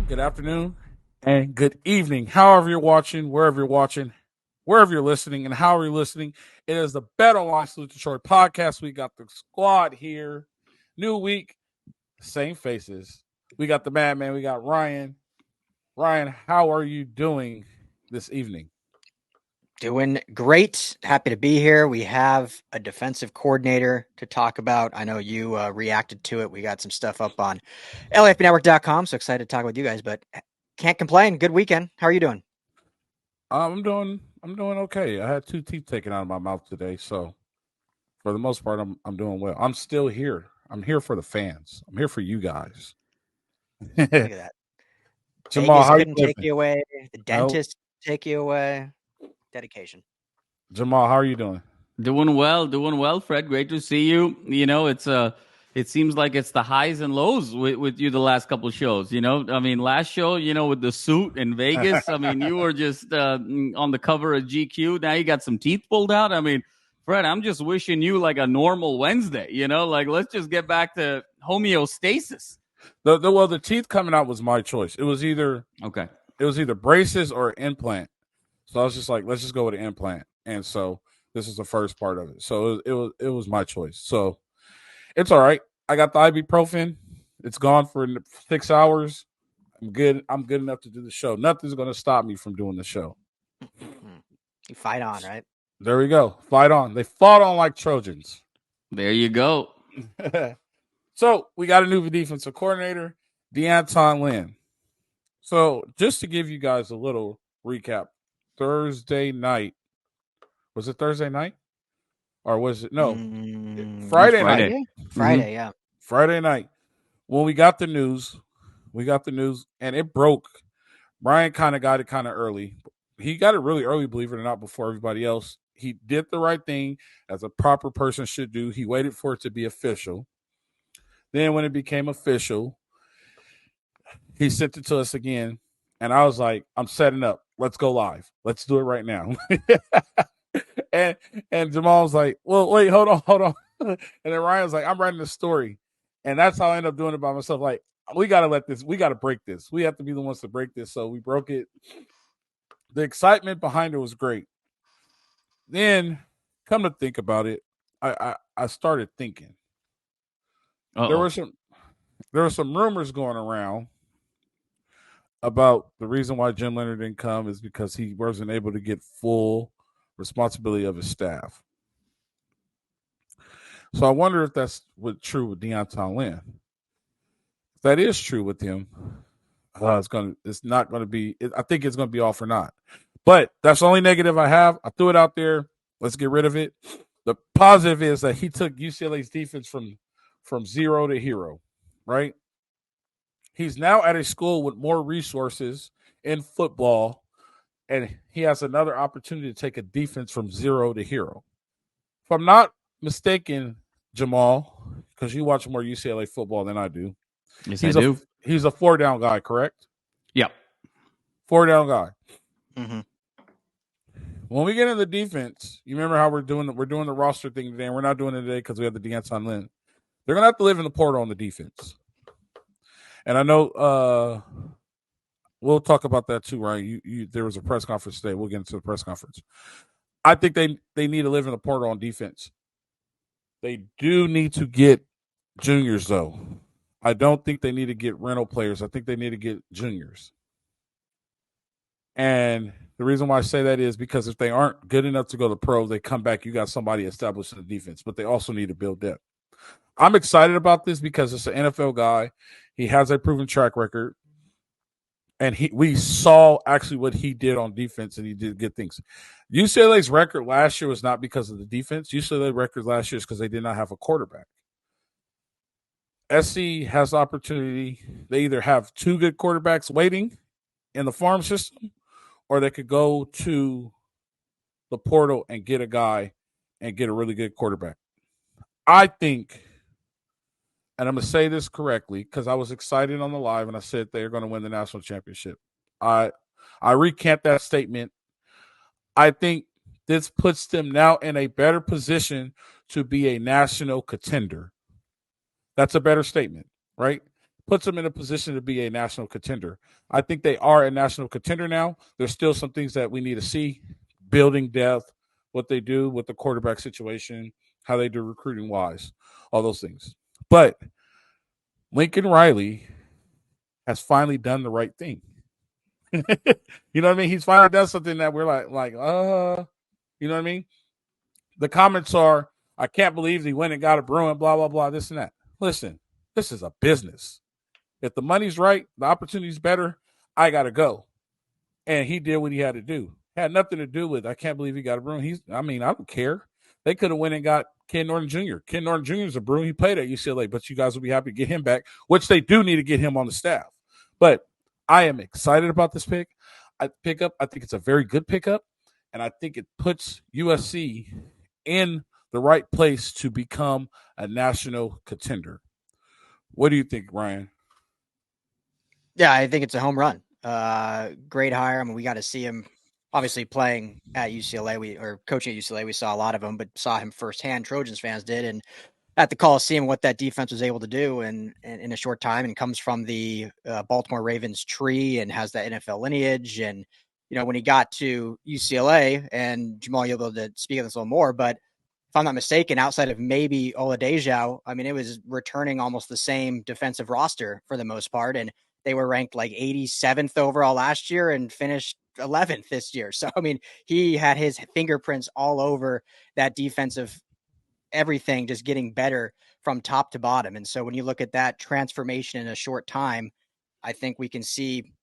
good afternoon, and good evening. However you're watching, wherever you're listening, and however you're listening, it is the Bet Online Salute Detroit podcast. We got the squad here. New week, same faces. We got the madman. We got Ryan. Ryan, how are you doing this evening? Doing great. Happy to be here. We have a defensive coordinator to talk about. I know you reacted to it. We got some stuff up on LAFBnetwork.com. So excited to talk with you guys, but can't complain. Good weekend. How are you doing? I'm doing okay. I had 2 teeth taken out of my mouth today, so for the most part, I'm doing well. I'm still here. I'm here for the fans. I'm here for you guys. Look at that. Jamal, Vegas how you couldn't living? take you away. The No, dentist take you away. Dedication. Jamal, how are you doing? Doing well, Fred. Great to see you. It seems like it's the highs and lows with you the last couple of shows. I mean, last show, with the suit in Vegas. I mean, you were just on the cover of GQ. Now you got some teeth pulled out. I mean, Fred, I'm just wishing you like a normal Wednesday. Like let's just get back to homeostasis. The teeth coming out was my choice. It was either braces or implant. So I was just like, let's just go with an implant. And so this is the first part of it. So it was my choice. So it's all right. I got the ibuprofen. It's gone for 6 hours. I'm good. I'm good enough to do the show. Nothing's going to stop me from doing the show. You fight on, right? There we go. Fight on. They fought on like Trojans. There you go. So we got a new defensive coordinator, Lynn. So just to give you guys a little recap, Thursday night. Was it Thursday night? Or was it Friday night? Friday, yeah. Friday night. When we got the news, and it broke. Brian kind of got it kind of early. He got it really early, believe it or not, before everybody else. He did the right thing as a proper person should do. He waited for it to be official. Then when it became official, he sent it to us again. And I was like, I'm setting up. Let's go live. Let's do it right now. and Jamal was like, well, wait, hold on. And then Ryan was like, I'm writing the story. And that's how I ended up doing it by myself. Like, we got to break this. We have to be the ones to break this. So we broke it. The excitement behind it was great. Then, come to think about it, I started thinking. Uh-oh. There were some rumors going around about the reason why Jim Leonard didn't come is because he wasn't able to get full responsibility of his staff. So I wonder if that's true with Lynn. If that is true with him, it's not going to be. I think it's going to be all for naught. But that's the only negative I have. I threw it out there. Let's get rid of it. The positive is that he took UCLA's defense from zero to hero, right? He's now at a school with more resources in football, and he has another opportunity to take a defense from zero to hero. If I'm not mistaken, Jamal, because you watch more UCLA football than I do. Yes, I do. He's a 4-down guy, correct? Yep. 4-down guy. Mm-hmm. When we get into the defense, you remember how we're doing the roster thing today, and we're not doing it today because we have the Lynn. They're going to have to live in the portal on the defense. And I know we'll talk about that too, Ryan. There was a press conference today. We'll get into the press conference. I think they need to live in the portal on defense. They do need to get juniors, though. I don't think they need to get rental players. I think they need to get juniors. And the reason why I say that is because if they aren't good enough to go to pro, they come back, you got somebody established in the defense. But they also need to build depth. I'm excited about this because it's an NFL guy. He has a proven track record. And we saw actually what he did on defense, and he did good things. UCLA's record last year was not because of the defense. UCLA's record last year is because they did not have a quarterback. SC has the opportunity. They either have 2 good quarterbacks waiting in the farm system, or they could go to the portal and get a guy and get a really good quarterback. I think, and I'm going to say this correctly because I was excited on the live and I said they're going to win the national championship. I recant that statement. I think this puts them now in a better position to be a national contender. That's a better statement, right? puts them in a position to be a national contender. I think they are a national contender now. There's still some things that we need to see, building depth, what they do with the quarterback situation, how they do recruiting wise, all those things. But Lincoln Riley has finally done the right thing. You know what I mean? He's finally done something that we're like, you know what I mean? The comments are, I can't believe he went and got a Bruin, blah, blah, blah, this and that. Listen, this is a business. If the money's right, the opportunity's better, I got to go. And he did what he had to do. Had nothing to do with, I can't believe he got a Bruin. I don't care. They could have went and got Ken Norton Jr. Ken Norton Jr. is a Bruin. He played at UCLA, but you guys will be happy to get him back, which they do need to get him on the staff. But I am excited about this pickup. I think it's a very good pickup, and I think it puts USC in the right place to become a national contender. What do you think, Ryan? Yeah, I think it's a home run. Great hire. I mean, we got to see him obviously playing at UCLA. Or coaching at UCLA. We saw a lot of him, but saw him firsthand. Trojans fans did, and at the Coliseum, what that defense was able to do in a short time, and comes from the Baltimore Ravens tree and has that NFL lineage. And when he got to UCLA, and Jamal, you'll be able to speak of this a little more, but if I'm not mistaken, outside of maybe Oladejo, I mean, it was returning almost the same defensive roster for the most part. And they were ranked like 87th overall last year and finished 11th this year. So, I mean, he had his fingerprints all over that defensive everything, just getting better from top to bottom. And so when you look at that transformation in a short time, I think we can see,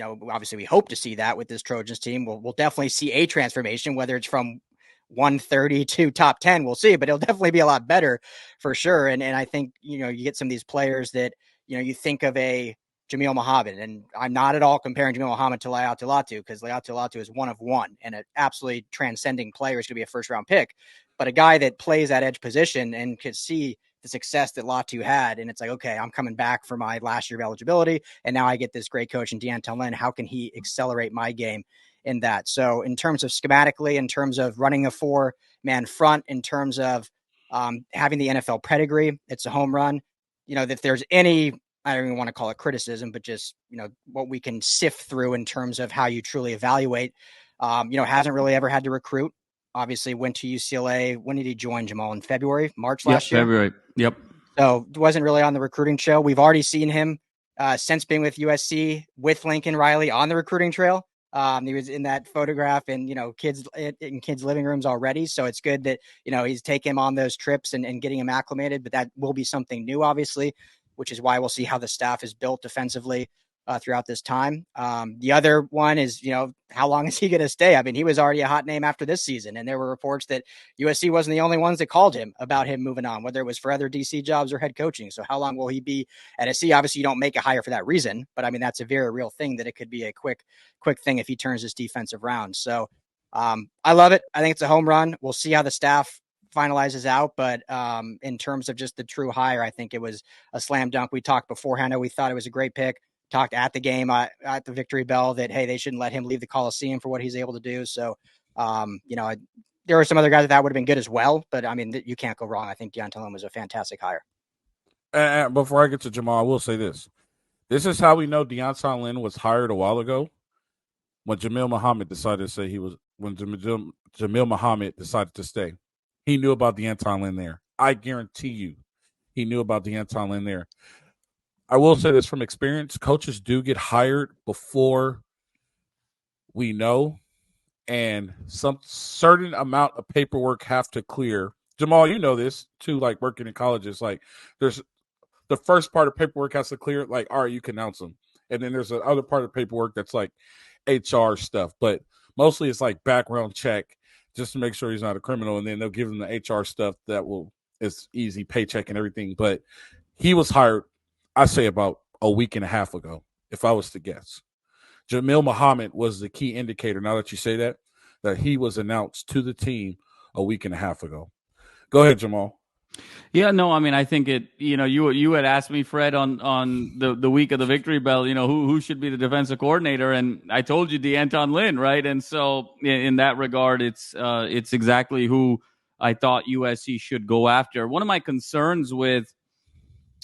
obviously we hope to see that with this Trojans team. We'll definitely see a transformation, whether it's from 130 to top 10, we'll see, but it'll definitely be a lot better for sure. And I think, you get some of these players that, you think of a Jamil Muhammad, and I'm not at all comparing Jamil Muhammad to Laiatu Latu, because Laiatu Latu is one of one and an absolutely transcending player. Is going to be a first round pick, but a guy that plays that edge position and could see the success that Latu had. And it's like, okay, I'm coming back for my last year of eligibility, and now I get this great coach in D'Anton Lynn. How can he accelerate my game in that? So in terms of schematically, in terms of running a 4-man front, in terms of having the NFL pedigree, it's a home run. If there's any, I don't even want to call it criticism, but just, what we can sift through in terms of how you truly evaluate, hasn't really ever had to recruit. Obviously went to UCLA. When did he join, Jamal? In March last year? February. Yep. So wasn't really on the recruiting trail. We've already seen him since being with USC with Lincoln Riley on the recruiting trail. He was in that photograph and, kids in kids' living rooms already. So it's good that, he's taking him on those trips and getting him acclimated, but that will be something new, obviously, which is why we'll see how the staff is built defensively throughout this time. The other one is, how long is he going to stay? I mean, he was already a hot name after this season, and there were reports that USC wasn't the only ones that called him about him moving on, whether it was for other DC jobs or head coaching. So how long will he be at SC? Obviously, you don't make a hire for that reason, but I mean, that's a very real thing that it could be a quick thing if he turns his defensive round. So I love it. I think it's a home run. We'll see how the staff finalizes out, but in terms of just the true hire, I think it was a slam dunk. We talked beforehand, we thought it was a great pick. Talked at the game at the Victory Bell that, hey, they shouldn't let him leave the Coliseum for what he's able to do. So, there were some other guys that would have been good as well, but I mean, you can't go wrong. I think D'Anton Lynn was a fantastic hire. Before I get to Jamal, I will say this. This is how we know D'Anton Lynn was hired a while ago. When Jamil Muhammad decided to say Jamil Muhammad decided to stay. He knew about D'Anton Lynn there. I guarantee you he knew about D'Anton Lynn there. I will say this from experience. Coaches do get hired before we know, and some certain amount of paperwork have to clear. Jamal, you know this too, like working in colleges. Like there's the first part of paperwork has to clear, like, all right, you can announce them. And then there's another part of paperwork that's like HR stuff. But mostly it's like background check just to make sure he's not a criminal. And then they'll give him the HR stuff it's easy, paycheck and everything. But he was hired, I say, about a week and a half ago, if I was to guess. Jamil Muhammad was the key indicator, now that you say that he was announced to the team a week and a half ago. Go ahead, Jamal. Yeah, no, I mean, I think you had asked me, Fred, on the week of the Victory Bell, who should be the defensive coordinator, and I told you D'Anton Lynn, right? And so in that regard, it's exactly who I thought USC should go after. One of my concerns with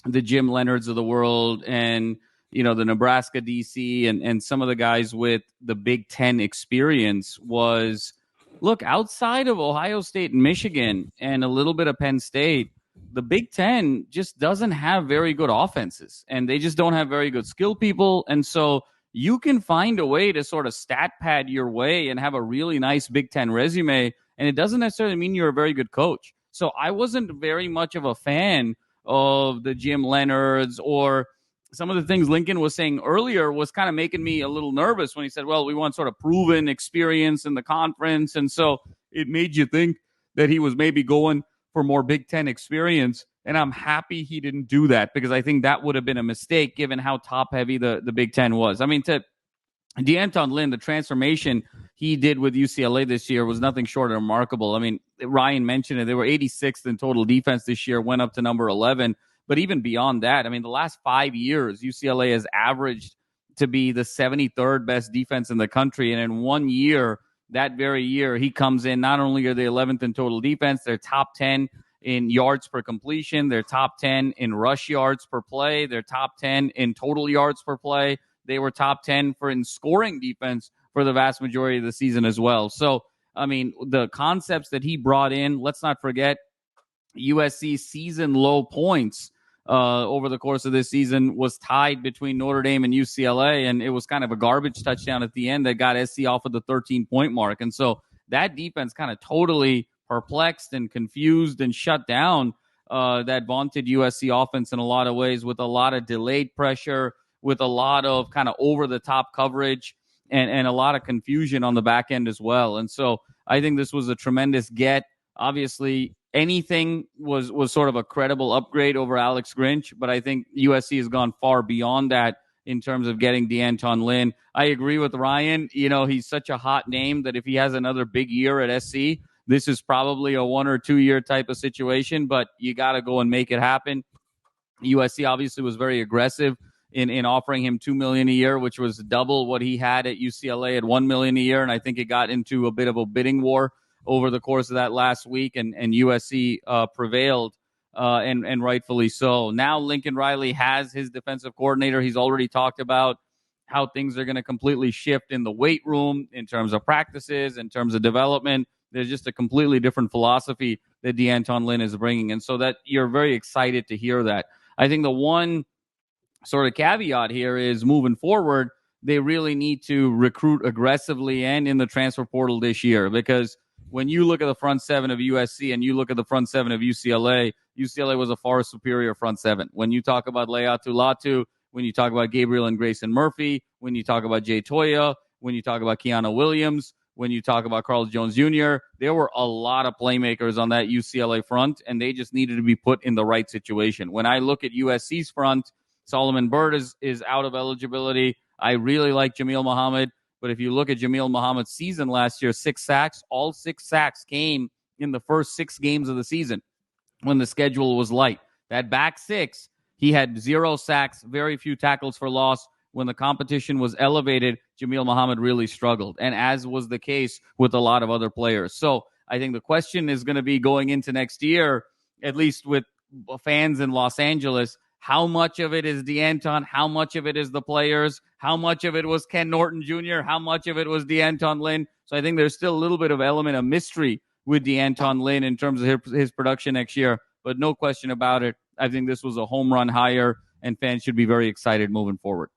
the Jim Leonards of the world and, the Nebraska DC and some of the guys with the Big Ten experience was, look, outside of Ohio State and Michigan and a little bit of Penn State, the Big Ten just doesn't have very good offenses, and they just don't have very good skill people. And so you can find a way to sort of stat pad your way and have a really nice Big Ten resume, and it doesn't necessarily mean you're a very good coach. So I wasn't very much of a fan of the Jim Leonards, or some of the things Lincoln was saying earlier was kind of making me a little nervous when he said, well, we want sort of proven experience in the conference. And so it made you think that he was maybe going for more Big Ten experience. And I'm happy he didn't do that, because I think that would have been a mistake given how top heavy the Big Ten was. I mean, to D'Anton Lynn, the transformation he did with UCLA this year was nothing short of remarkable. I mean, Ryan mentioned it. They were 86th in total defense this year, went up to number 11. But even beyond that, I mean, the last 5 years, UCLA has averaged to be the 73rd best defense in the country. And in 1 year, that very year, he comes in, not only are they 11th in total defense, they're top 10 in yards per completion, they're top 10 in rush yards per play, they're top 10 in total yards per play. They were top 10 in scoring defense for the vast majority of the season as well. So, I mean, the concepts that he brought in, let's not forget, USC season low points over the course of this season was tied between Notre Dame and UCLA, and it was kind of a garbage touchdown at the end that got SC off of the 13-point mark. And so that defense kind of totally perplexed and confused and shut down that vaunted USC offense in a lot of ways, with a lot of delayed pressure, with a lot of kind of over-the-top coverage, and a lot of confusion on the back end as well. And so I think this was a tremendous get. Obviously, anything was sort of a credible upgrade over Alex Grinch, but I think USC has gone far beyond that in terms of getting D'Anton Lynn. I agree with Ryan. He's such a hot name that if he has another big year at SC, this is probably a 1 or 2 year type of situation, but you got to go and make it happen. USC obviously was very aggressive in offering him $2 million a year, which was double what he had at UCLA at $1 million a year. And I think it got into a bit of a bidding war over the course of that last week, and USC prevailed, and rightfully so. Now Lincoln Riley has his defensive coordinator. He's already talked about how things are going to completely shift in the weight room, in terms of practices, in terms of development. There's just a completely different philosophy that D'Anton Lynn is bringing, and so that you're very excited to hear that. I think the one sort of caveat here is, moving forward, they really need to recruit aggressively and in the transfer portal this year, because when you look at the front seven of USC and you look at the front seven of UCLA, UCLA was a far superior front seven. When you talk about Leatu Latu, when you talk about Gabriel and Grayson Murphy, when you talk about Jay Toya, when you talk about Keanu Williams, when you talk about Carl Jones Jr., there were a lot of playmakers on that UCLA front, and they just needed to be put in the right situation. When I look at USC's front, Solomon Byrd is out of eligibility. I really like Jamil Muhammad. But if you look at Jamil Muhammad's season last year, 6 sacks, all 6 sacks came in the first 6 games of the season when the schedule was light. That back 6, he had 0 sacks, very few tackles for loss. When the competition was elevated, Jamil Muhammad really struggled, and as was the case with a lot of other players. So I think the question is going to be, going into next year, at least with fans in Los Angeles, how much of it is D'Anton? How much of it is the players? How much of it was Ken Norton Jr.? How much of it was D'Anton Lynn? So I think there's still a little bit of element of mystery with D'Anton Lynn in terms of his production next year. But no question about it, I think this was a home run hire, and fans should be very excited moving forward.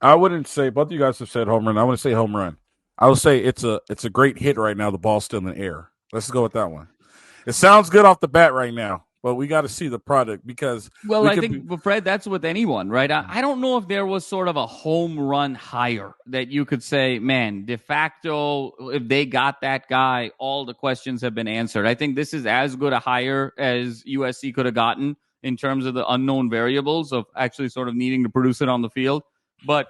I wouldn't say, both of you guys have said home run. I want to say home run. I would say it's a great hit right now. The ball's still in the air. Let's go with that one. It sounds good off the bat right now, but we got to see the product, because I think, Fred, that's with anyone, right? I don't know if there was sort of a home run hire that you could say, man, de facto, if they got that guy, all the questions have been answered. I think this is as good a hire as USC could have gotten in terms of the unknown variables of actually sort of needing to produce it on the field. But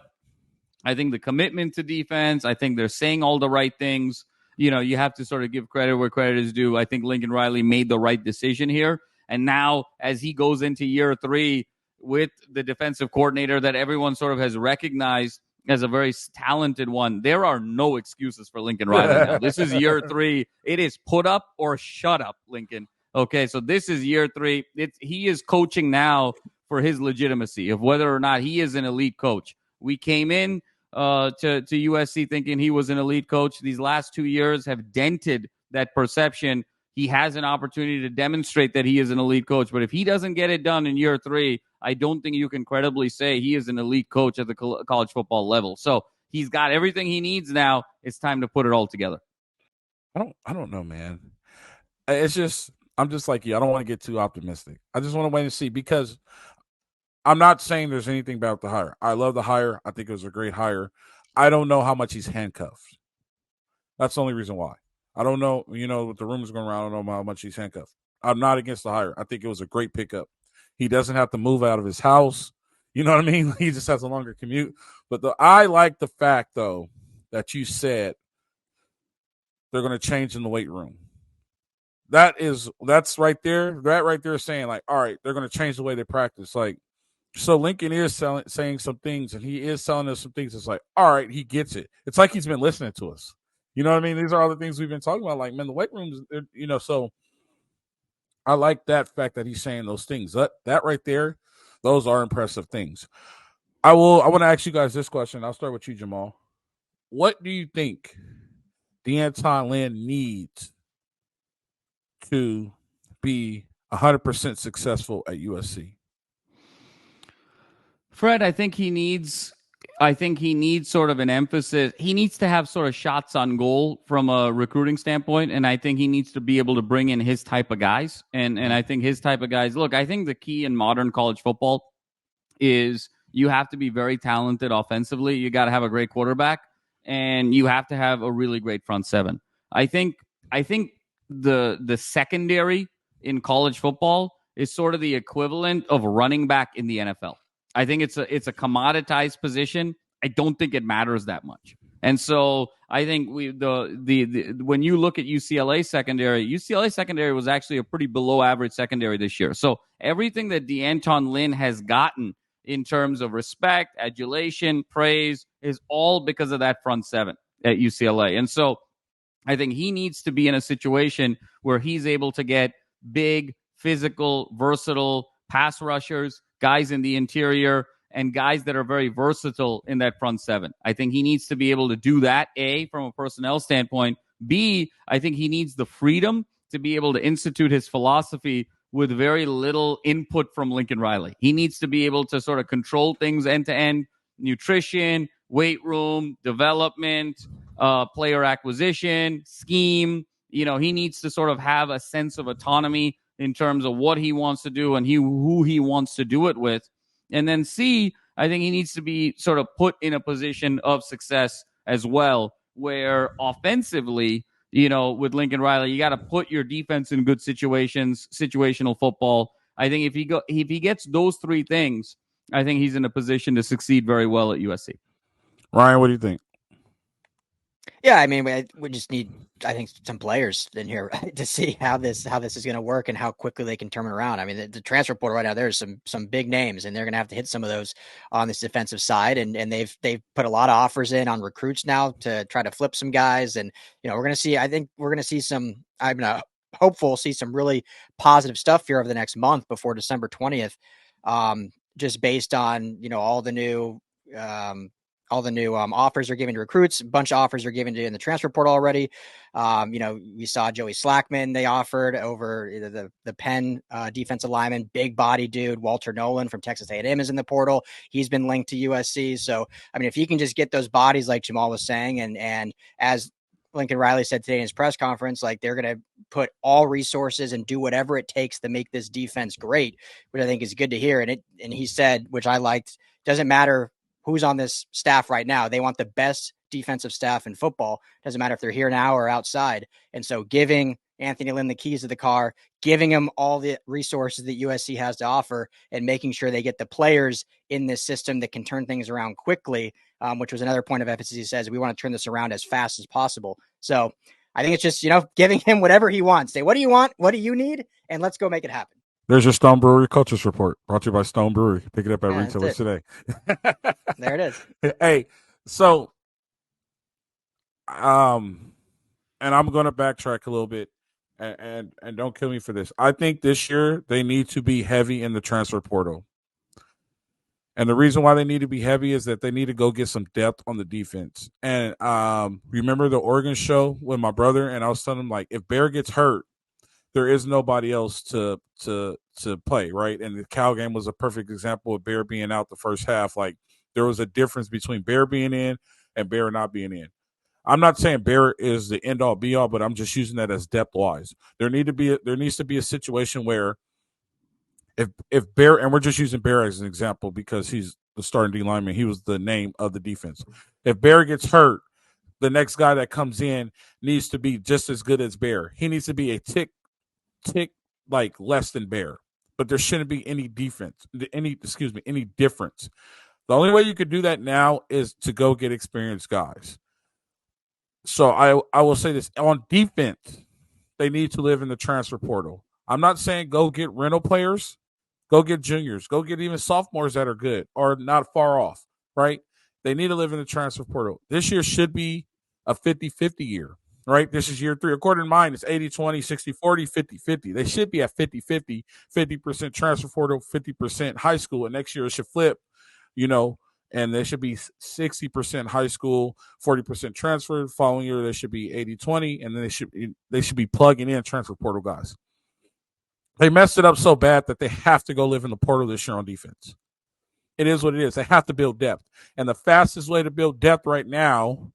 I think the commitment to defense, I think they're saying all the right things. You have to sort of give credit where credit is due. I think Lincoln Riley made the right decision here. And now, as he goes into year 3 with the defensive coordinator that everyone sort of has recognized as a very talented one, there are no excuses for Lincoln Riley now. This is year 3. It is put up or shut up, Lincoln. Okay, so this is year 3. He is coaching now for his legitimacy of whether or not he is an elite coach. We came in to USC thinking he was an elite coach. These last 2 years have dented that perception. He has an opportunity to demonstrate that he is an elite coach. But if he doesn't get it done in year 3, I don't think you can credibly say he is an elite coach at the college football level. So he's got everything he needs now. It's time to put it all together. I don't know, man. It's just, I'm just like you. I don't want to get too optimistic. I just want to wait and see, because I'm not saying there's anything bad with the hire. I love the hire. I think it was a great hire. I don't know how much he's handcuffed. That's the only reason why. I don't know, with the rumors going around, I don't know how much he's handcuffed. I'm not against the hire. I think it was a great pickup. He doesn't have to move out of his house. You know what I mean? He just has a longer commute. But I like the fact, though, that you said they're going to change in the weight room. That's right there. That right there is saying, like, all right, they're going to change the way they practice. Like, so Lincoln is saying some things, and he is telling us some things. It's like, all right, he gets it. It's like he's been listening to us. You know what I mean? These are all the things we've been talking about. Like, man, the weight rooms, so I like that fact that he's saying those things. That right there, those are impressive things. I want to ask you guys this question. I'll start with you, Jamal. What do you think Lynn needs to be 100% successful at USC? Fred, I think he needs sort of an emphasis. He needs to have sort of shots on goal from a recruiting standpoint, and I think he needs to be able to bring in his type of guys. And I think his type of guys, look, I think the key in modern college football is you have to be very talented offensively. You got to have a great quarterback, and you have to have a really great front seven. I think the secondary in college football is sort of the equivalent of running back in the NFL. I think it's a commoditized position. I don't think it matters that much. And so I think when you look at UCLA secondary was actually a pretty below average secondary this year. So everything that Lynn has gotten in terms of respect, adulation, praise is all because of that front seven at UCLA. And so I think he needs to be in a situation where he's able to get big, physical, versatile pass rushers, guys in the interior, and guys that are very versatile in that front seven. I think he needs to be able to do that, A, from a personnel standpoint. B, I think he needs the freedom to be able to institute his philosophy with very little input from Lincoln Riley. He needs to be able to sort of control things end-to-end, nutrition, weight room, development, player acquisition, scheme. He needs to sort of have a sense of autonomy in terms of what he wants to do and who he wants to do it with. And then C, I think he needs to be sort of put in a position of success as well, where offensively, with Lincoln Riley, you got to put your defense in good situations, situational football. I think if he gets those three things, I think he's in a position to succeed very well at USC. Ryan, what do you think? Yeah, I mean, we just need, I think, some players in here to see how this is going to work and how quickly they can turn it around. I mean, the transfer portal right now, there's some big names, and they're going to have to hit some of those on this defensive side. And they've put a lot of offers in on recruits now to try to flip some guys. And we're going to see. I think we're going to see some. I'm hopeful see some really positive stuff here over the next month before December 20th. Just based on all the new offers are given to recruits. A bunch of offers are given to in the transfer portal already. We saw Joey Slackman they offered over the Penn defensive lineman, big body dude. Walter Nolan from Texas A&M is in the portal. He's been linked to USC. So, I mean, if you can just get those bodies like Jamal was saying, and as Lincoln Riley said today in his press conference, like they're going to put all resources and do whatever it takes to make this defense great, which I think is good to hear. And he said, which I liked, doesn't matter who's on this staff right now. They want the best defensive staff in football. Doesn't matter if they're here now or outside. And so giving Anthony Lynn the keys to the car, giving him all the resources that USC has to offer, and making sure they get the players in this system that can turn things around quickly, which was another point of emphasis. He says, we want to turn this around as fast as possible. So I think it's just, giving him whatever he wants. Say, what do you want? What do you need? And let's go make it happen. There's your Stone Brewery Cultures Report, brought to you by Stone Brewery. Pick it up at retailers today. There it is. Hey, so, and I'm going to backtrack a little bit, and don't kill me for this. I think this year they need to be heavy in the transfer portal. And the reason why they need to be heavy is that they need to go get some depth on the defense. And remember the Oregon show with my brother, and I was telling him, like, if Bear gets hurt, there is nobody else to play, right? And the Cal game was a perfect example of Bear being out the first half. Like, there was a difference between Bear being in and Bear not being in. I'm not saying Bear is the end all be all, but I'm just using that as depth wise. There needs to be a situation where if Bear, and we're just using Bear as an example because he's the starting D lineman, he was the name of the defense. If Bear gets hurt, the next guy that comes in needs to be just as good as Bear. He needs to be a tick like less than Bear, but there shouldn't be any difference. The only way you could do that now is to go get experienced guys. So I will say this, on defense, they need to live in the transfer portal. I'm not saying go get rental players, go get juniors, go get even sophomores that are good or not far off, right? They need to live in the transfer portal. This year should be a 50-50 year, right? This is year 3. According to mine, it's 80-20, 60-40, 50-50. They should be at 50-50, 50% transfer portal, 50% high school, and next year it should flip, and they should be 60% high school, 40% transfer. Following year, they should be 80-20, and then they should be plugging in transfer portal guys. They messed it up so bad that they have to go live in the portal this year on defense. It is what it is. They have to build depth. And the fastest way to build depth right now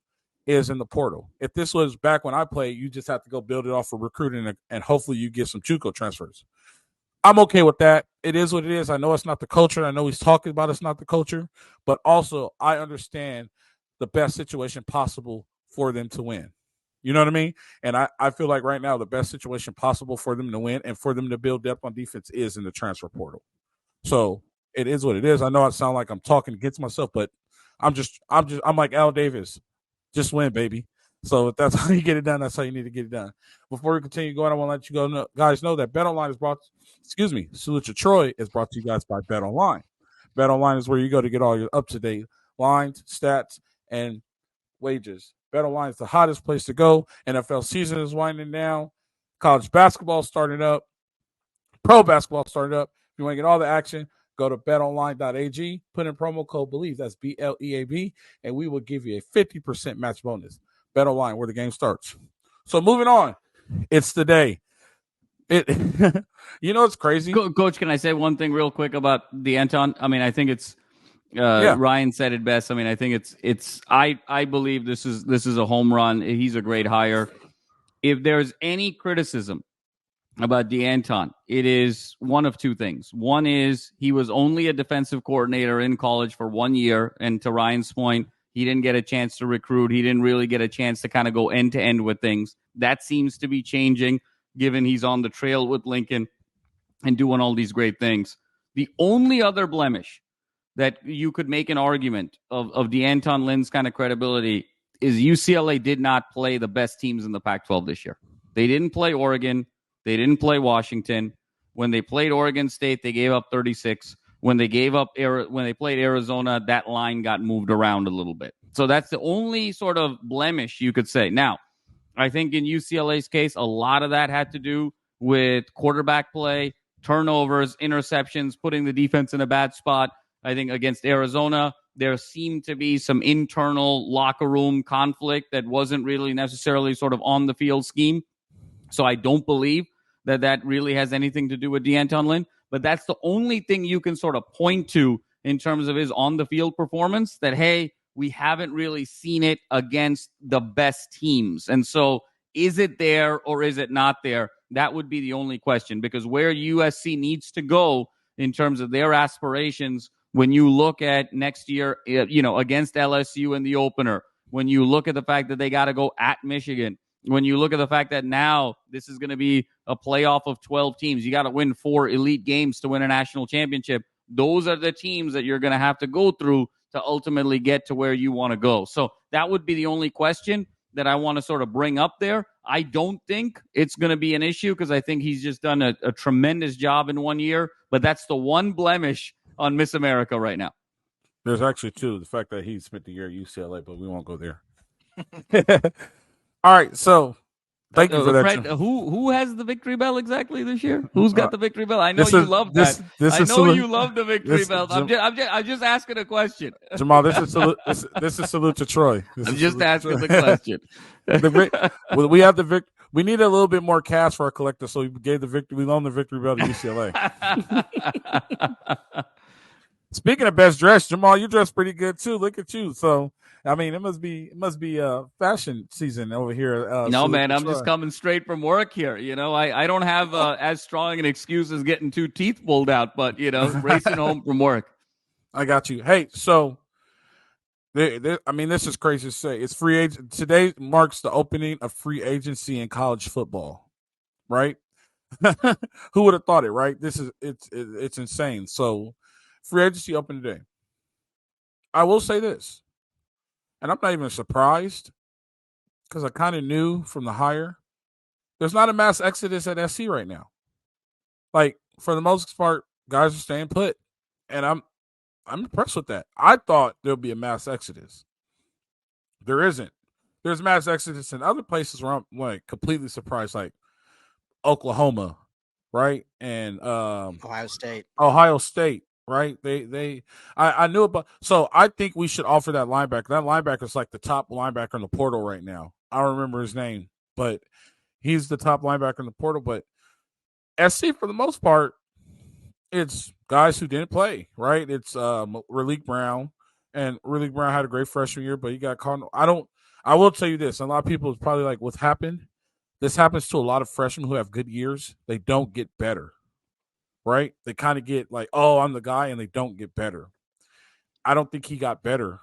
is in the portal. If this was back when I played, you just have to go build it off of recruiting, and hopefully you get some JUCO transfers. I'm okay with that. It is what it is. I know it's not the culture. I know he's talking about it's not the culture, but also I understand the best situation possible for them to win. You know what I mean? And I feel like right now the best situation possible for them to win and for them to build depth on defense is in the transfer portal. So it is what it is. I know I sound like I'm talking against myself, but I'm like Al Davis. Just win, baby. So if that's how you get it done, that's how you need to get it done. Before we continue going, I want to let you guys know that BetOnline Salute to Troy is brought to you guys by BetOnline. BetOnline is where you go to get all your up-to-date lines, stats, and wages. BetOnline is the hottest place to go. NFL season is winding down. College basketball started up. Pro basketball started up. If you want to get all the action, go to betonline.ag, put in promo code BELIEVE, that's BLEAV, and we will give you a 50% match bonus. BetOnline, where the game starts. So moving on, it's the day. It's crazy. Coach, can I say one thing real quick about the Anton? I mean, I think it's Ryan said it best. I mean, I think I believe this is a home run. He's a great hire. If there's any criticism about DeAnton, it is one of two things. One is he was only a defensive coordinator in college for 1 year, and to Ryan's point, he didn't get a chance to recruit. He didn't really get a chance to kind of go end-to-end with things. That seems to be changing, given he's on the trail with Lincoln and doing all these great things. The only other blemish that you could make an argument of DeAnton Lynn's kind of credibility is UCLA did not play the best teams in the Pac-12 this year. They didn't play Oregon. They didn't play Washington. When they played Oregon State, they gave up 36. When they played Arizona, that line got moved around a little bit. So that's the only sort of blemish you could say. Now, I think in UCLA's case, a lot of that had to do with quarterback play, turnovers, interceptions, putting the defense in a bad spot. I think against Arizona, there seemed to be some internal locker room conflict that wasn't really necessarily sort of on the field scheme. So I don't believe that really has anything to do with DeAnton Lynn. But that's the only thing you can sort of point to in terms of his on-the-field performance, that, hey, we haven't really seen it against the best teams. And so is it there or is it not there? That would be the only question, because where USC needs to go in terms of their aspirations, when you look at next year, against LSU in the opener, when you look at the fact that they got to go at Michigan, when you look at the fact that now this is going to be a playoff of 12 teams, you got to win 4 elite games to win a national championship. Those are the teams that you're going to have to go through to ultimately get to where you want to go. So that would be the only question that I want to sort of bring up there. I don't think it's going to be an issue, because I think he's just done a tremendous job in 1 year. But that's the one blemish on Miss America right now. There's actually two. The fact that he spent the year at UCLA, but we won't go there. All right, so Thank you for that. Fred, who has the victory bell exactly this year? Who's got the victory bell? I know you love that. I know you love the victory bell. I'm just asking a question. Jamal, this is salute to Troy. I'm just asking the question. We have the victory. We need a little bit more cash for our collector, so we gave the victory. We loaned the victory bell to UCLA. Speaking of best dressed, Jamal, you dressed pretty good too. Look at you. So, I mean, it must be fashion season over here. No, man, I'm just coming straight from work here. You know, I don't have as strong an excuse as getting 2 teeth pulled out, but racing home from work. I got you. Hey, so. I mean, this is crazy to say. It's free agent. Today marks the opening of free agency in college football, right? Who would have thought it, right? It's insane. So, free agency open today. I will say this, and I'm not even surprised because I kind of knew from the hire. There's not a mass exodus at SC right now. Like, for the most part, guys are staying put, and I'm impressed with that. I thought there'll be a mass exodus. There isn't. There's mass exodus in other places where I'm like completely surprised, like Oklahoma, right? And Ohio State, right? I knew about. So I think we should offer that linebacker. That linebacker is like the top linebacker in the portal right now. I don't remember his name, but he's the top linebacker in the portal. But SC for the most part, it's guys who didn't play, right? It's Raleek Brown, and Raleek Brown had a great freshman year, but he got caught. I will tell you this: a lot of people is probably like, "What happened?" This happens to a lot of freshmen who have good years. They don't get better, right? They kind of get like, "Oh, I'm the guy," and they don't get better. I don't think he got better,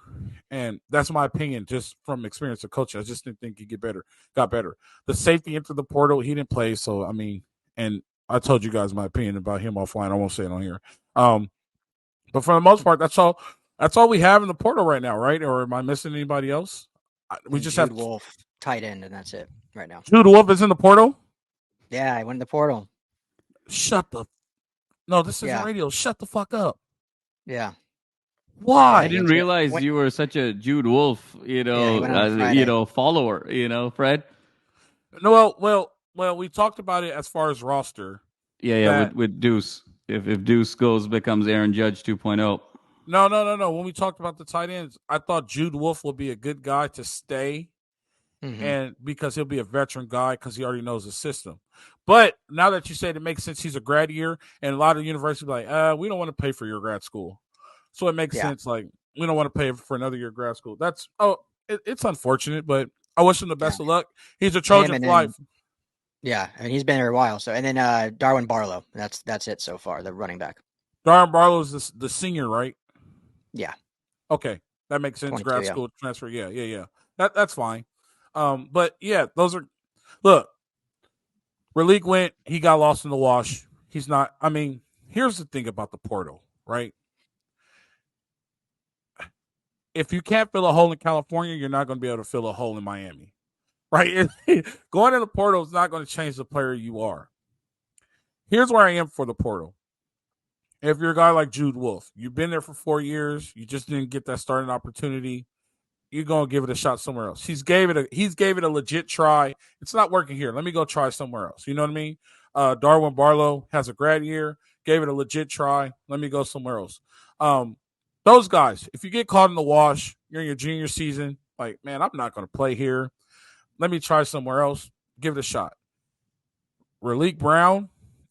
and that's my opinion, just from experience of coaching. I just didn't think he got better. The safety into the portal, he didn't play, so I mean, and I told you guys my opinion about him offline. I won't say it on here. But for the most part, that's all we have in the portal right now, right? Or am I missing anybody else? We just Jude have Wolf, tight end, and that's it right now. Jude Wolf is in the portal? Yeah, I went in the portal. No, this isn't radio. Shut the fuck up. Yeah. Why? I didn't realize you were such a Jude Wolf, follower, Fred. No, well, we talked about it as far as roster. Yeah, with Deuce. If Deuce becomes Aaron Judge 2.0. No. When we talked about the tight ends, I thought Jude Wolf would be a good guy to stay, and because he'll be a veteran guy because he already knows the system. But now that you said it makes sense, he's a grad year, and a lot of universities be like, we don't want to pay for your grad school. So it makes sense. Like, we don't want to pay for another year of grad school. It's unfortunate, but I wish him the best of luck. He's a Trojan for life. Yeah, I mean, he's been there a while. So, and then Darwin Barlow. That's it so far. The running back. Darwin Barlow is the senior, right? Yeah. Okay, that makes sense. Grad school transfer. Yeah. That's fine. But yeah, those are. Look, Raleek went. He got lost in the wash. He's not. I mean, here's the thing about the portal, right? If you can't fill a hole in California, you're not going to be able to fill a hole in Miami. Right? Going in the portal is not going to change the player you are. Here's where I am for the portal. If you're a guy like Jude Wolf, you've been there for 4 years, you just didn't get that starting opportunity, you're going to give it a shot somewhere else. He's gave it a legit try. It's not working here. Let me go try somewhere else. You know what I mean? Darwin Barlow has a grad year, gave it a legit try. Let me go somewhere else. Those guys, if you get caught in the wash, you're in your junior season, like, man, I'm not going to play here. Let me try somewhere else. Give it a shot. Raleek Brown,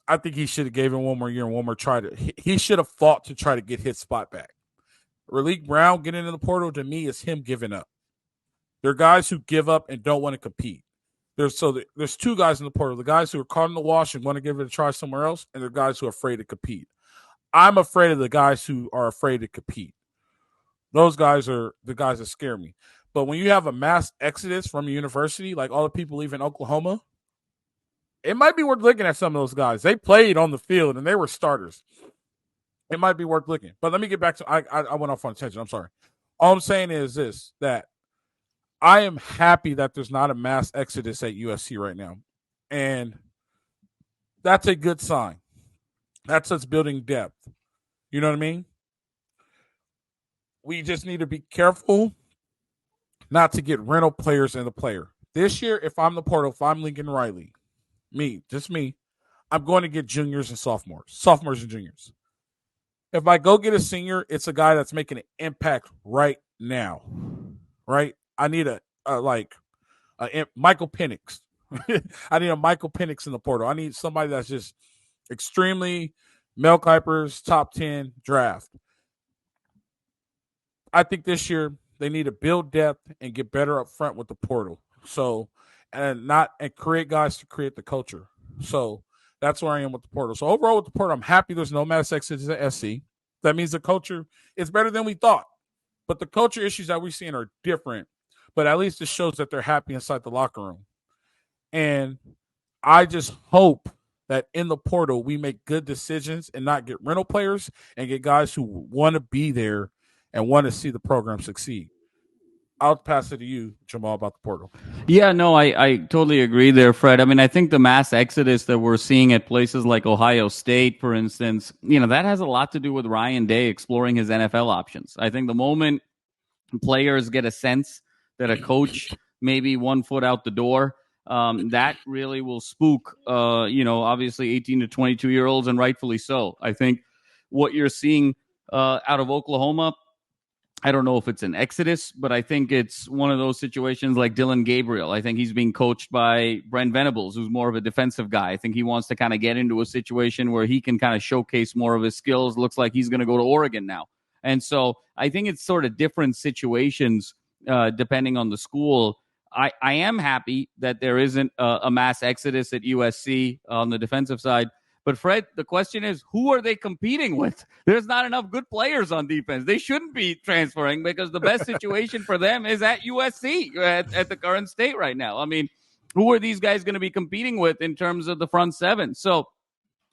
I think he should have gave him one more year and one more try. He should have fought to try to get his spot back. Raleek Brown getting into the portal, to me, is him giving up. There are guys who give up and don't want to compete. There's 2 guys in the portal. The guys who are caught in the wash and want to give it a try somewhere else, and the guys who are afraid to compete. I'm afraid of the guys who are afraid to compete. Those guys are the guys that scare me. But when you have a mass exodus from a university, like all the people leaving Oklahoma, it might be worth looking at some of those guys. They played on the field, and they were starters. It might be worth looking. But let me get back to I went off on a tangent. I'm sorry. All I'm saying is this, that I am happy that there's not a mass exodus at USC right now. And that's a good sign. That's us building depth. You know what I mean? We just need to be careful not to get rental players in the player. This year, if I'm the portal, if I'm Lincoln Riley, just me, I'm going to get juniors and sophomores and juniors. If I go get a senior, it's a guy that's making an impact right now, right? I need a Michael Penix. I need a Michael Penix in the portal. I need somebody that's just extremely Mel Kiper's top 10 draft. I think this year they need to build depth and get better up front with the portal. So, and create guys to create the culture. So that's where I am with the portal. So overall with the portal, I'm happy there's no mass exits at SC. That means the culture is better than we thought. But the culture issues that we're seeing are different. But at least it shows that they're happy inside the locker room. And I just hope that in the portal we make good decisions and not get rental players and get guys who want to be there and want to see the program succeed. I'll pass it to you, Jamal, about the portal. Yeah, no, I totally agree there, Fred. I mean, I think the mass exodus that we're seeing at places like Ohio State, for instance, that has a lot to do with Ryan Day exploring his NFL options. I think the moment players get a sense that a coach may be 1 foot out the door, that really will spook, obviously 18 to 22-year-olds, and rightfully so. I think what you're seeing out of Oklahoma, I don't know if it's an exodus, but I think it's one of those situations like Dylan Gabriel. I think he's being coached by Brent Venables, who's more of a defensive guy. I think he wants to kind of get into a situation where he can kind of showcase more of his skills. Looks like he's going to go to Oregon now. And so I think it's sort of different situations depending on the school. I am happy that there isn't a mass exodus at USC on the defensive side. But, Fred, the question is, who are they competing with? There's not enough good players on defense. They shouldn't be transferring because the best situation for them is at USC at the current state right now. I mean, who are these guys going to be competing with in terms of the front seven? So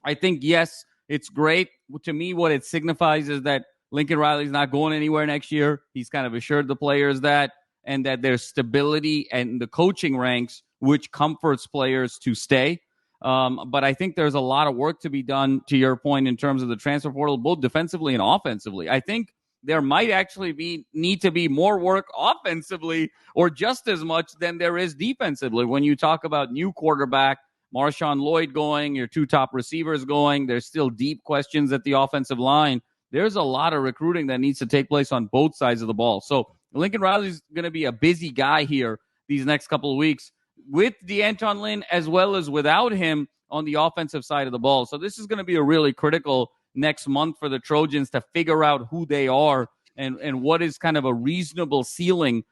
I think, yes, it's great. To me, what it signifies is that Lincoln Riley's not going anywhere next year. He's kind of assured the players that, and that there's stability and the coaching ranks, which comforts players to stay. But I think there's a lot of work to be done, to your point, in terms of the transfer portal, both defensively and offensively. I think there might actually need to be more work offensively, or just as much than there is defensively. When you talk about new quarterback, Marshawn, Lloyd going, your two top receivers going, there's still deep questions at the offensive line. There's a lot of recruiting that needs to take place on both sides of the ball. So Lincoln Riley's going to be a busy guy here these next couple of weeks, with DeAnton Lynn as well as without him on the offensive side of the ball. So this is going to be a really critical next month for the Trojans to figure out who they are and what is kind of a reasonable ceiling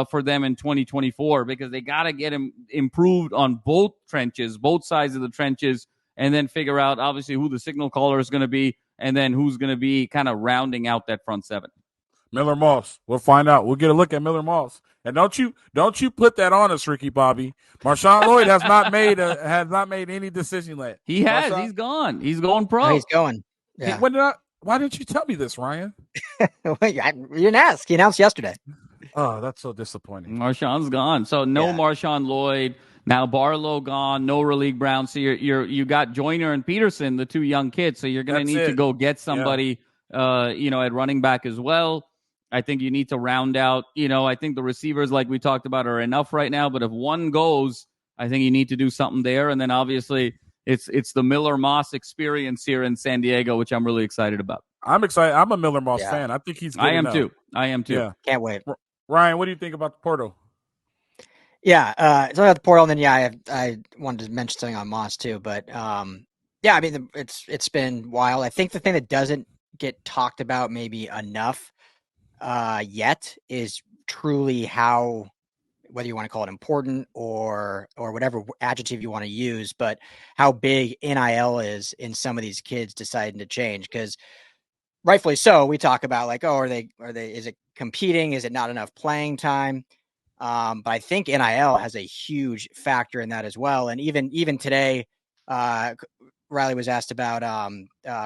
for them in 2024, because they got to get him improved on both sides of the trenches, and then figure out obviously who the signal caller is going to be, and then who's going to be kind of rounding out that front seven. Miller Moss. We'll find out. We'll get a look at Miller Moss. And don't you put that on us, Ricky Bobby. Marshawn Lloyd has not made any decision yet. He has. He's gone. He's going pro. Oh, he's going. Yeah. Why didn't you tell me this, Ryan? You didn't ask. He announced yesterday. Oh, that's so disappointing. Marshawn's gone. So no Marshawn Lloyd. Now Barlow gone. No Raleek Brown. So you got Joyner and Peterson, the two young kids. So you're going to need to go get somebody, at running back as well. I think you need to round out, I think the receivers, like we talked about, are enough right now. But if one goes, I think you need to do something there. And then obviously it's the Miller Moss experience here in San Diego, which I'm really excited about. I'm excited. I'm a Miller Moss fan. I think he's good enough. I am too. Yeah. Can't wait. Ryan, what do you think about the portal? Yeah, it's about the portal. And then, I wanted to mention something on Moss too. But, I mean, it's been wild. I think the thing that doesn't get talked about maybe enough yet is truly how, whether you want to call it important or whatever adjective you want to use, but how big NIL is in some of these kids deciding to change. Because rightfully so, we talk about like, are they, is it competing? Is it not enough playing time? But I think NIL has a huge factor in that as well. And even today, Riley was asked about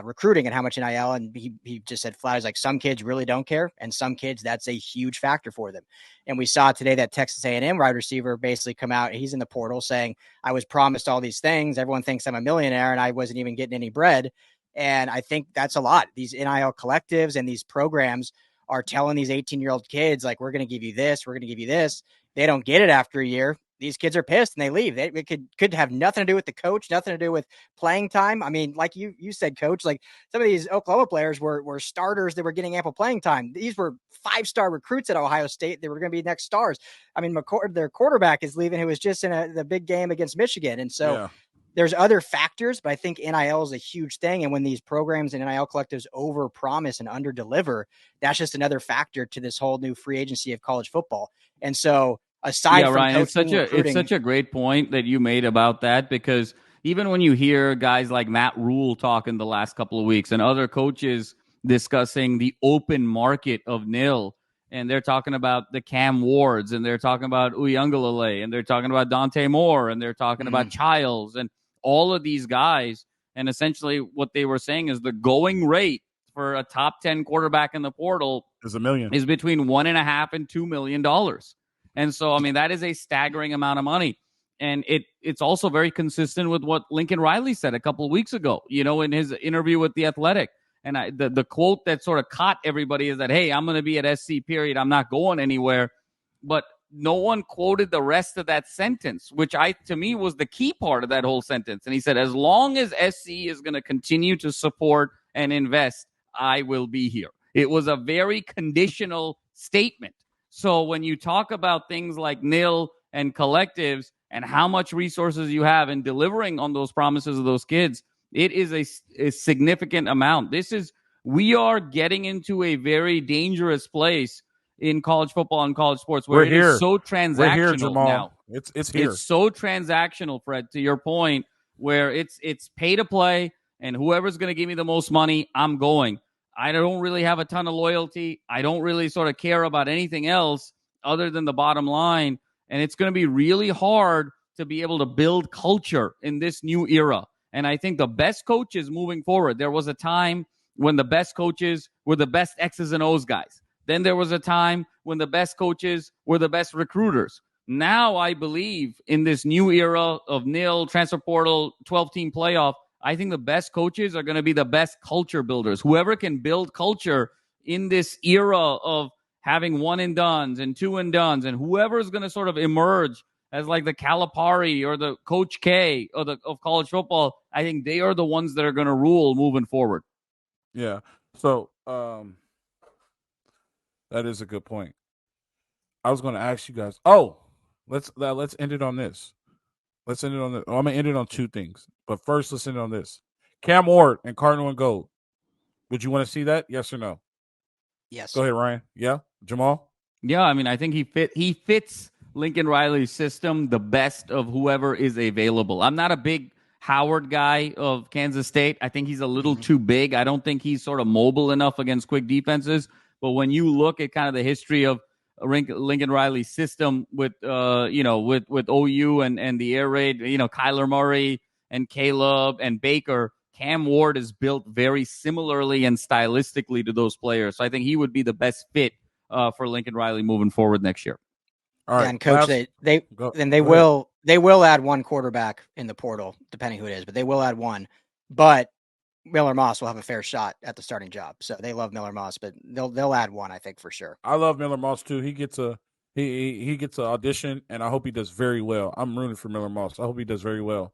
recruiting and how much NIL, and he just said flat, like some kids really don't care, and some kids that's a huge factor for them. And we saw today that Texas A&M wide receiver basically come out. He's in the portal saying, "I was promised all these things. Everyone thinks I'm a millionaire, and I wasn't even getting any bread." And I think that's a lot. These NIL collectives and these programs are telling these 18-year-old kids, like, we're going to give you this, we're going to give you this. They don't get it after a year. These kids are pissed and they leave. It could have nothing to do with the coach, nothing to do with playing time. I mean, like you said, Coach, like some of these Oklahoma players were starters that were getting ample playing time. These were 5-star recruits at Ohio State. They were going to be next stars. I mean, their quarterback is leaving, who was just in the big game against Michigan. And so there's other factors, but I think NIL is a huge thing. And when these programs and NIL collectives overpromise and underdeliver, that's just another factor to this whole new free agency of college football. And so, aside from Ryan, coaching, it's such a great point that you made about that, because even when you hear guys like Matt Rule talking the last couple of weeks and other coaches discussing the open market of NIL, and they're talking about the Cam Wards, and they're talking about Uiagalelei, and they're talking about Dante Moore, and they're talking about Childs, and all of these guys, and essentially what they were saying is the going rate for a top 10 quarterback in the portal is $1 million, is between $1.5 and $2 million. And so, I mean, that is a staggering amount of money. And it's also very consistent with what Lincoln Riley said a couple of weeks ago, in his interview with The Athletic. And the quote that sort of caught everybody is that, hey, I'm going to be at SC, period. I'm not going anywhere. But no one quoted the rest of that sentence, which to me was the key part of that whole sentence. And he said, as long as SC is going to continue to support and invest, I will be here. It was a very conditional statement. So when you talk about things like NIL and collectives and how much resources you have in delivering on those promises of those kids, it is a significant amount. We are getting into a very dangerous place in college football and college sports where it is so transactional now. It's here. It's so transactional, Fred, to your point, where it's pay to play, and whoever's going to give me the most money, I'm going. I don't really have a ton of loyalty. I don't really sort of care about anything else other than the bottom line. And it's going to be really hard to be able to build culture in this new era. And I think the best coaches moving forward, there was a time when the best coaches were the best X's and O's guys. Then there was a time when the best coaches were the best recruiters. Now I believe in this new era of NIL, transfer portal, 12-team playoff, I think the best coaches are going to be the best culture builders. Whoever can build culture in this era of having one and dones and two and dones, and whoever is going to sort of emerge as like the Calipari or the Coach K of college football, I think they are the ones that are going to rule moving forward. Yeah. So that is a good point. I was going to ask you guys. Oh, let's end it on this. Let's end it on this. I'm going to end it on two things. But first, let's end it on this. Cam Ward and Cardinal and Gold. Would you want to see that? Yes or no? Yes. Go ahead, Ryan. Yeah? Jamal? Yeah, I mean, I think he fits Lincoln Riley's system the best of whoever is available. I'm not a big Howard guy of Kansas State. I think he's a little too big. I don't think he's sort of mobile enough against quick defenses. But when you look at kind of the history of Lincoln Riley's system with OU and the air raid, Kyler Murray and Caleb and Baker, Cam Ward is built very similarly and stylistically to those players. So I think he would be the best fit for Lincoln Riley moving forward next year. All right, and Coach, they will add one quarterback in the portal, depending who it is, but they will add one. But Miller Moss will have a fair shot at the starting job. So they love Miller Moss, but they'll add one, I think, for sure. I love Miller Moss too. He gets he gets an audition, and I hope he does very well. I'm rooting for Miller Moss. I hope he does very well.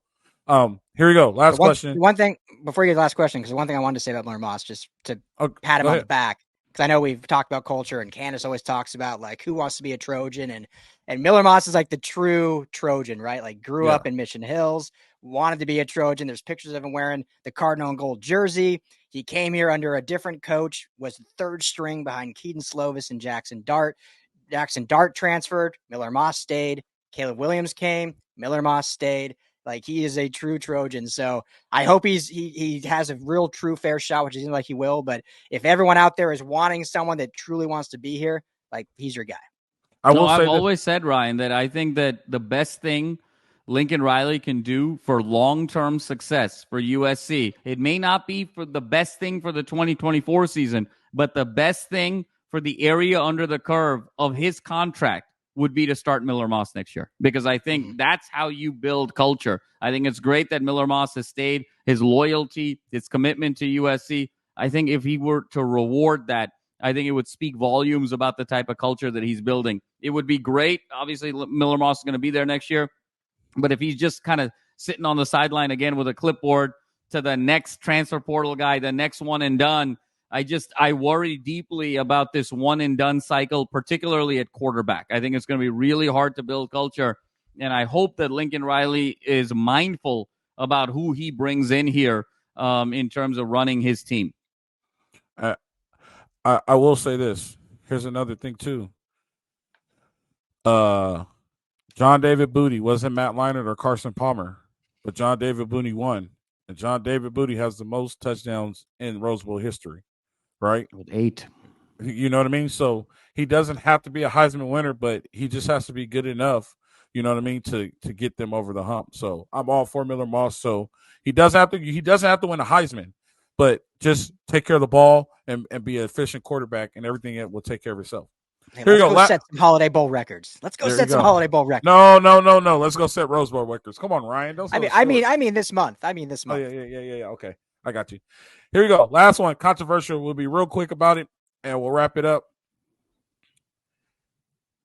Here we go. Last question. One thing before you get the last question, because one thing I wanted to say about Miller Moss, just to pat him on the back, because I know we've talked about culture, and Candace always talks about like who wants to be a Trojan, and Miller Moss is like the true Trojan, right? Like grew up in Mission Hills, wanted to be a Trojan. There's pictures of him wearing the Cardinal and Gold jersey. He came here under a different coach, was third string behind Keaton Slovis and Jackson Dart. Jackson Dart transferred. Miller Moss stayed. Caleb Williams came. Miller Moss stayed. Like, he is a true Trojan. So I hope he has a real true fair shot, which it seems like he will. But if everyone out there is wanting someone that truly wants to be here, like, he's your guy. I've always said, Ryan, that I think that the best thing Lincoln Riley can do for long-term success for USC, it may not be for the best thing for the 2024 season, but the best thing for the area under the curve of his contract would be to start Miller Moss next year, because I think that's how you build culture. I think it's great that Miller Moss has stayed, his loyalty, his commitment to USC. I think if he were to reward that I think it would speak volumes about the type of culture that he's building. It would be great. Obviously, Miller Moss is going to be there next year. But if he's just kind of sitting on the sideline again with a clipboard to the next transfer portal guy, the next one and done, I worry deeply about this one and done cycle, particularly at quarterback. I think it's going to be really hard to build culture. And I hope that Lincoln Riley is mindful about who he brings in here in terms of running his team. I will say this. Here's another thing, too. John David Booty wasn't Matt Leinart or Carson Palmer, but John David Booty won. And John David Booty has the most touchdowns in Rose Bowl history, right? With 8. You know what I mean? So he doesn't have to be a Heisman winner, but he just has to be good enough, you know what I mean, to get them over the hump. So I'm all for Miller Moss. So he doesn't have to win a Heisman, but just take care of the ball and be an efficient quarterback, and everything will take care of itself. Hey, let's go set some Holiday Bowl records. Let's go set some Holiday Bowl records. No. Let's go set Rose Bowl records. Come on, Ryan. I mean this month. Oh, yeah. Okay, I got you. Here we go. Last one. Controversial. We'll be real quick about it, and we'll wrap it up.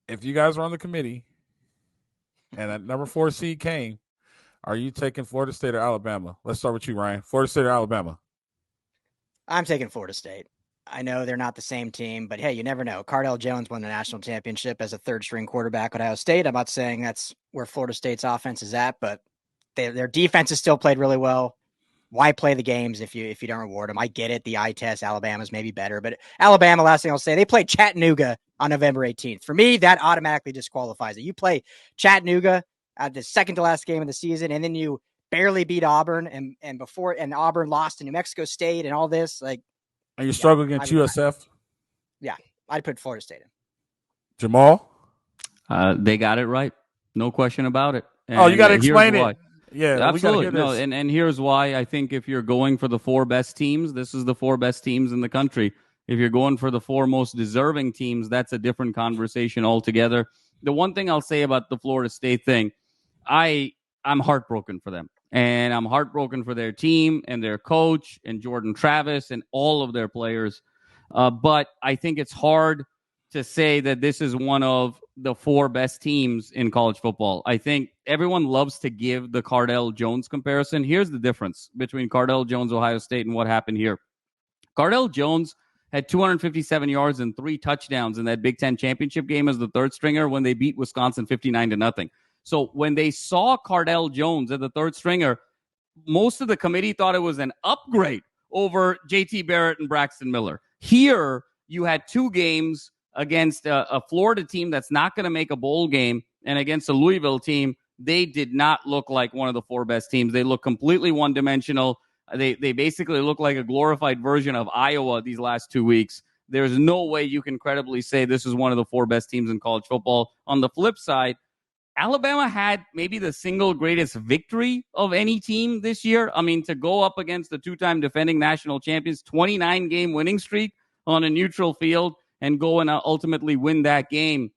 If you guys are on the committee, and that number 4 seed came, are you taking Florida State or Alabama? Let's start with you, Ryan. Florida State or Alabama? I'm taking Florida State. I know they're not the same team, but hey, you never know. Cardell Jones won the national championship as a third-string quarterback at Ohio State. I'm not saying that's where Florida State's offense is at, but their defense has still played really well. Why play the games if you don't reward them? I get it. The eye test, Alabama's maybe better, but Alabama, last thing I'll say, they played Chattanooga on November 18th. For me, that automatically disqualifies it. You play Chattanooga at the second to last game of the season, and then you barely beat Auburn, and Auburn lost to New Mexico State and all this. Like, and you struggle against USF? I'd put Florida State in. Jamal? They got it right. No question about it. And you got to explain it. Why. Yeah, absolutely. No, and here's why. I think if you're going for the 4 best teams, this is the 4 best teams in the country. If you're going for the 4 most deserving teams, that's a different conversation altogether. The one thing I'll say about the Florida State thing, I'm heartbroken for them. And I'm heartbroken for their team and their coach and Jordan Travis and all of their players. But I think it's hard to say that this is one of the 4 best teams in college football. I think everyone loves to give the Cardell Jones comparison. Here's the difference between Cardell Jones, Ohio State, and what happened here. Cardell Jones had 257 yards and 3 touchdowns in that Big Ten championship game as the third stringer when they beat Wisconsin 59-0. So when they saw Cardell Jones as the third stringer, most of the committee thought it was an upgrade over JT Barrett and Braxton Miller. Here, you had 2 games against a Florida team that's not going to make a bowl game, and against a Louisville team, they did not look like one of the 4 best teams. They look completely one-dimensional. They basically look like a glorified version of Iowa these last 2 weeks. There's no way you can credibly say this is one of the 4 best teams in college football. On the flip side, Alabama had maybe the single greatest victory of any team this year. I mean, to go up against the 2-time defending national champions, 29-game winning streak on a neutral field, and go and ultimately win that game,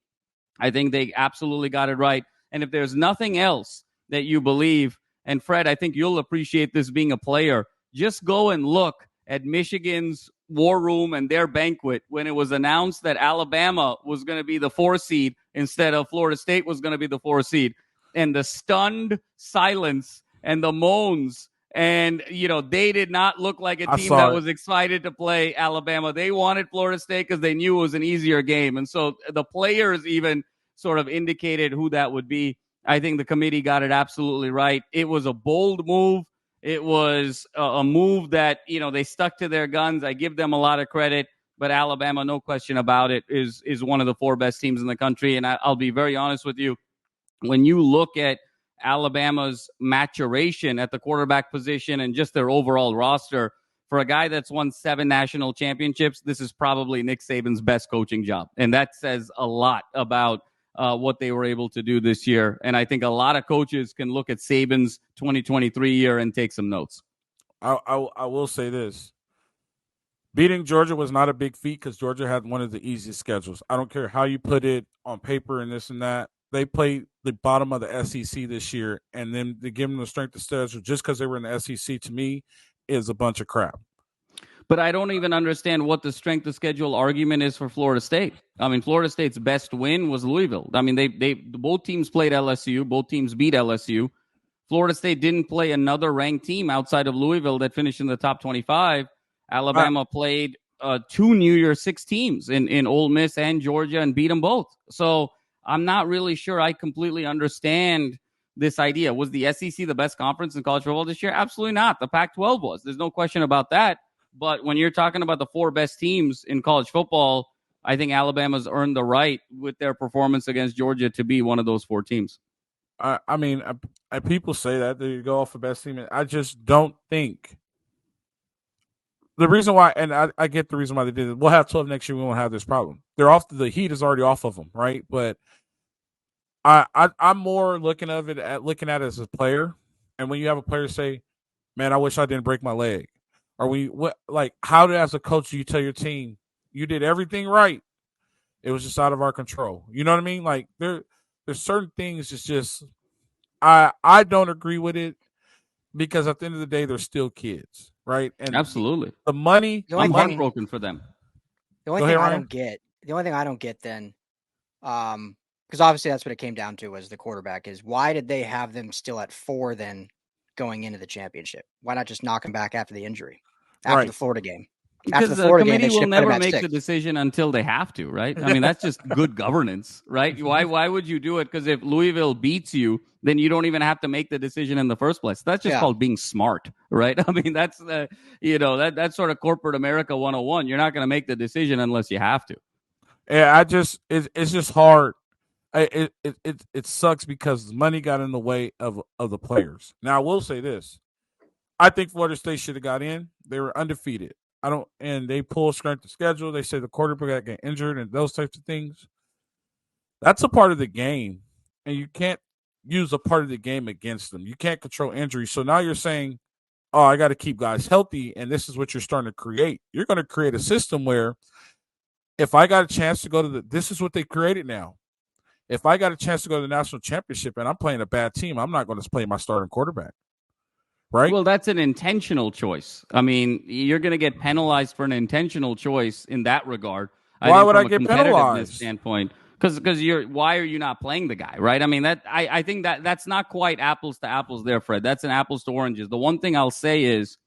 I think they absolutely got it right. And if there's nothing else that you believe, and Fred, I think you'll appreciate this being a player, just go and look at Michigan's war room and their banquet when it was announced that Alabama was going to be the 4 seed instead of Florida State was going to be the 4 seed. And the stunned silence and the moans, and, they did not look like a team that was excited to play Alabama. They wanted Florida State because they knew it was an easier game. And so the players even sort of indicated who that would be. I think the committee got it absolutely right. It was a bold move. It was a move that, they stuck to their guns. I give them a lot of credit, but Alabama, no question about it, is one of the 4 best teams in the country. And I'll be very honest with you. When you look at Alabama's maturation at the quarterback position and just their overall roster, for a guy that's won 7 national championships, this is probably Nick Saban's best coaching job. And that says a lot about what they were able to do this year. And I think a lot of coaches can look at Saban's 2023 year and take some notes. I will say this. Beating Georgia was not a big feat because Georgia had one of the easiest schedules. I don't care how you put it on paper and this and that. They played the bottom of the SEC this year, and then to give them the strength of schedule just because they were in the SEC, to me, is a bunch of crap. But I don't even understand what the strength of schedule argument is for Florida State. I mean, Florida State's best win was Louisville. I mean, they both teams played LSU. Both teams beat LSU. Florida State didn't play another ranked team outside of Louisville that finished in the top 25. Alabama played 2 New Year's Six teams in Ole Miss and Georgia and beat them both. So I'm not really sure I completely understand this idea. Was the SEC the best conference in college football this year? Absolutely not. The Pac-12 was. There's no question about that. But when you're talking about the 4 best teams in college football, I think Alabama's earned the right with their performance against Georgia to be one of those 4 teams. I mean, people say that they go off the best team. I just don't think the reason why, and I get the reason why they did it. We'll have 12 next year. We won't have this problem. They're off. The heat is already off of them, right? But I'm more looking at it as a player. And when you have a player say, "Man, I wish I didn't break my leg," how as a coach do you tell your team you did everything right? It was just out of our control. You know what I mean? Like there's certain things. It's just I don't agree with it because at the end of the day, they're still kids, right? And absolutely, the money. I'm heartbroken for them. The only thing I don't get then, because obviously that's what it came down to was the quarterback. Is why did they have them still at 4 then going into the championship? Why not just knock him back after the injury, after the Florida game? Because the committee will never make the decision until they have to, right? I mean, that's just good governance, right? Why would you do it? Because if Louisville beats you, then you don't even have to make the decision in the first place. That's just called being smart, right? I mean, that's that's sort of corporate America 101. You're not going to make the decision unless you have to. Yeah, it's just hard. It sucks because money got in the way of the players. Now, I will say this. I think Florida State should have got in. They were undefeated. And they pull strength of schedule. They say the quarterback got injured and those types of things. That's a part of the game, and you can't use a part of the game against them. You can't control injuries. So now you're saying, "Oh, I got to keep guys healthy," and this is what you're starting to create. You're going to create a system where, if I got a chance to go to this is what they created now. If I got a chance to go to the national championship and I'm playing a bad team, I'm not going to play my starting quarterback. Right? Well, that's an intentional choice. I mean, you're going to get penalized for an intentional choice in that regard. Why would I get penalized? Standpoint, because why are you not playing the guy, right? I mean, I think that's not quite apples to apples there, Fred. That's an apples to oranges. The one thing I'll say is,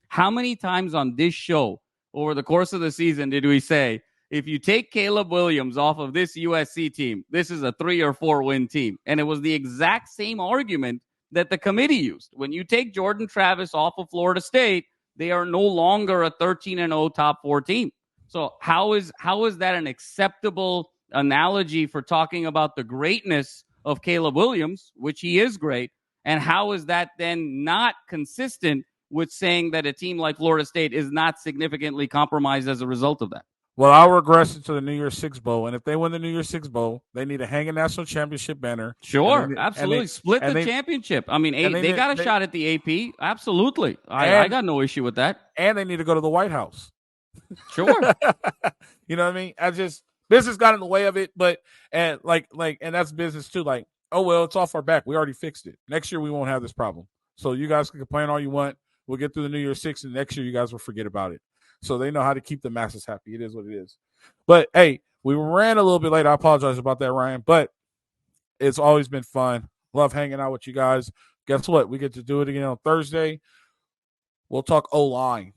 how many times on this show over the course of the season did we say, if you take Caleb Williams off of this USC team, this is a 3 or 4 win team? And it was the exact same argument that the committee used. When you take Jordan Travis off of Florida State, they are no longer a 13-0 top 4 team. So how is that an acceptable analogy for talking about the greatness of Caleb Williams, which he is great, and how is that then not consistent with saying that a team like Florida State is not significantly compromised as a result of that? Well, I'll regress into the New Year's Six Bowl, and if they win the New Year's Six Bowl, they need to hang a national championship banner. Sure, absolutely. Split the championship. I mean, they got a shot at the AP. Absolutely. I got no issue with that. And they need to go to the White House. Sure. You know what I mean? Business got in the way of it, but and that's business too. Like, oh well, it's off our back. We already fixed it. Next year we won't have this problem. So you guys can complain all you want. We'll get through the New Year's Six, and next year you guys will forget about it. So they know how to keep the masses happy. It is what it is. But, hey, we ran a little bit late. I apologize about that, Ryan. But it's always been fun. Love hanging out with you guys. Guess what? We get to do it again on Thursday. We'll talk O-line.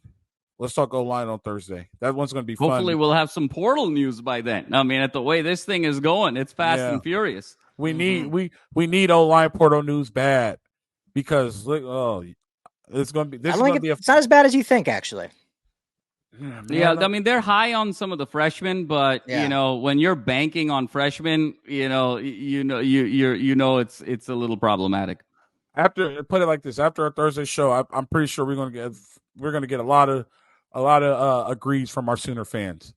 Let's talk O-line on Thursday. That one's going to be fun. Hopefully we'll have some portal news by then. I mean, at the way this thing is going, it's fast and furious. We need O-line portal news bad because, it's going to be – it's not as bad as you think, actually. Yeah, I mean, they're high on some of the freshmen, but when you're banking on freshmen, it's a little problematic. Put it like this: after our Thursday show, I'm pretty sure we're gonna get a lot of agrees from our Sooner fans.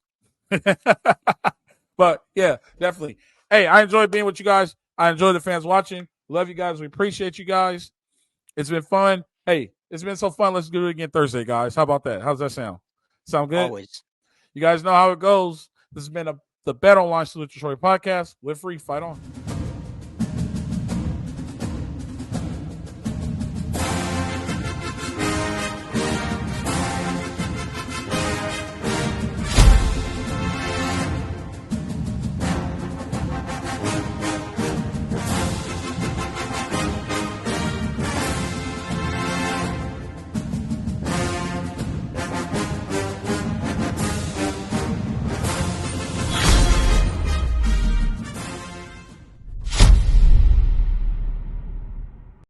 But yeah, definitely. Hey, I enjoyed being with you guys. I enjoy the fans watching. Love you guys. We appreciate you guys. It's been fun. Hey, it's been so fun. Let's do it again Thursday, guys. How about that? How's that sound? Sound good? Always. You guys know how it goes. This has been the Bet Online Salute Detroit podcast. Live free, fight on.